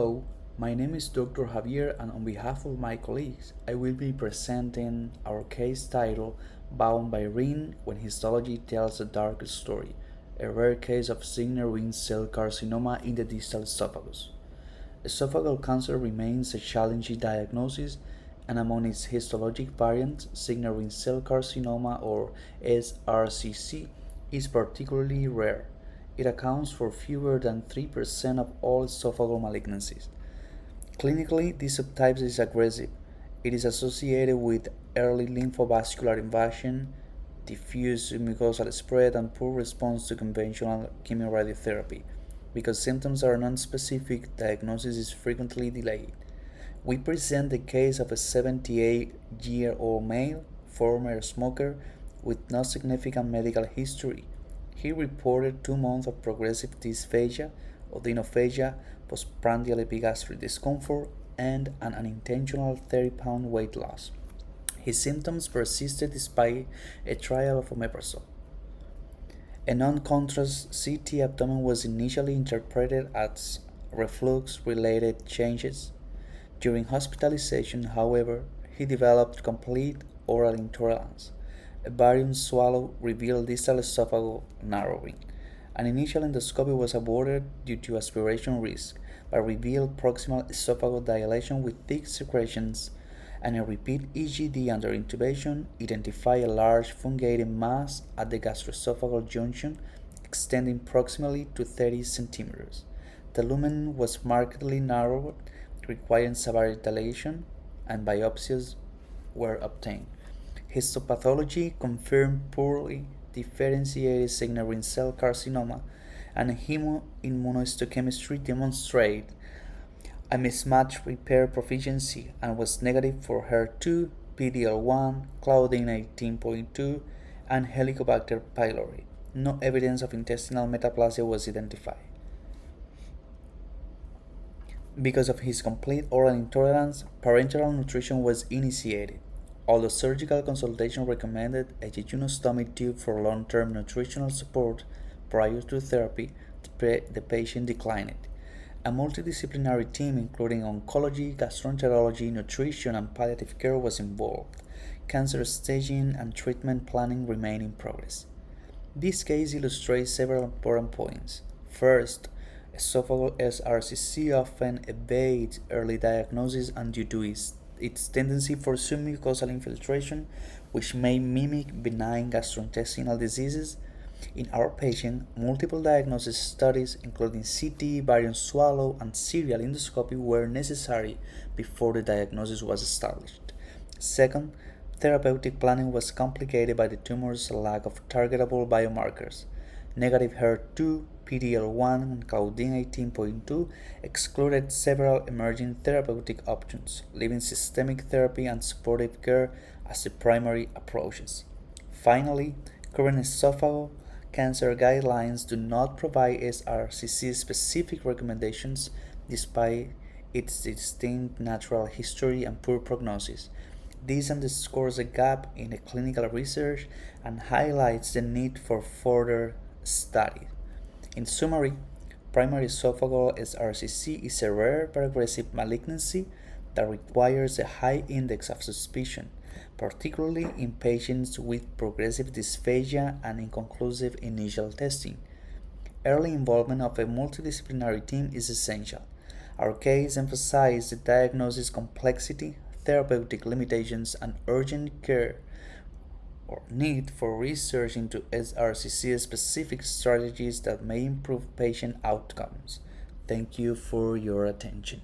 Hello, my name is Dr. Javier, and on behalf of my colleagues, I will be presenting our case title Bound by Ring When Histology Tells a Dark Story, a rare case of signal ring cell carcinoma in the distal esophagus. Esophageal cancer remains a challenging diagnosis, and among its histologic variants, signal ring cell carcinoma or SRCC is particularly rare. It accounts for fewer than 3% of all esophageal malignancies. Clinically, this subtype is aggressive. It is associated with early lymphovascular invasion, diffuse mucosal spread, and poor response to conventional chemoradiotherapy. Because symptoms are nonspecific, diagnosis is frequently delayed. We present the case of a 78-year-old male, former smoker, with no significant medical history. He reported 2 months of progressive dysphagia, odynophagia, postprandial epigastric discomfort, and an unintentional 30-pound weight loss. His symptoms persisted despite a trial of omeprazole. A non-contrast CT abdomen was initially interpreted as reflux-related changes. During hospitalization, however, he developed complete oral intolerance. A barium swallow revealed distal esophageal narrowing. An initial endoscopy was aborted due to aspiration risk, but revealed proximal esophageal dilation with thick secretions, and a repeat EGD under intubation identified a large fungating mass at the gastroesophageal junction extending proximally to 30 centimeters. The lumen was markedly narrowed, requiring severe dilation, and biopsies were obtained. Histopathology confirmed poorly differentiated signal ring cell carcinoma, and hemoimmunohistochemistry demonstrated a mismatched repair proficiency and was negative for HER2, PD-L1, Claudin 18.2, and Helicobacter pylori. No evidence of intestinal metaplasia was identified. Because of his complete oral intolerance, parenteral nutrition was initiated. Although surgical consultation recommended a jejunostomy tube for long-term nutritional support prior to therapy, the patient declined it. A multidisciplinary team including oncology, gastroenterology, nutrition, and palliative care was involved. Cancer staging and treatment planning remain in progress. This case illustrates several important points. First, esophageal SRCC often evades early diagnosis and due to its tendency for submucosal infiltration, which may mimic benign gastrointestinal diseases. In our patient, multiple diagnosis studies, including CT, barium swallow, and serial endoscopy, were necessary before the diagnosis was established. Second, therapeutic planning was complicated by the tumor's lack of targetable biomarkers. Negative HER2, PD-L1, and Claudin 18.2 excluded several emerging therapeutic options, leaving systemic therapy and supportive care as the primary approaches. Finally, current esophageal cancer guidelines do not provide SRCC-specific recommendations despite its distinct natural history and poor prognosis. This underscores a gap in the clinical research and highlights the need for further study. In summary, primary esophageal SRCC is a rare but aggressive malignancy that requires a high index of suspicion, particularly in patients with progressive dysphagia and inconclusive initial testing. Early involvement of a multidisciplinary team is essential. Our case emphasized the diagnosis complexity, therapeutic limitations, and urgent care or need for research into SRCC-specific strategies that may improve patient outcomes. Thank you for your attention.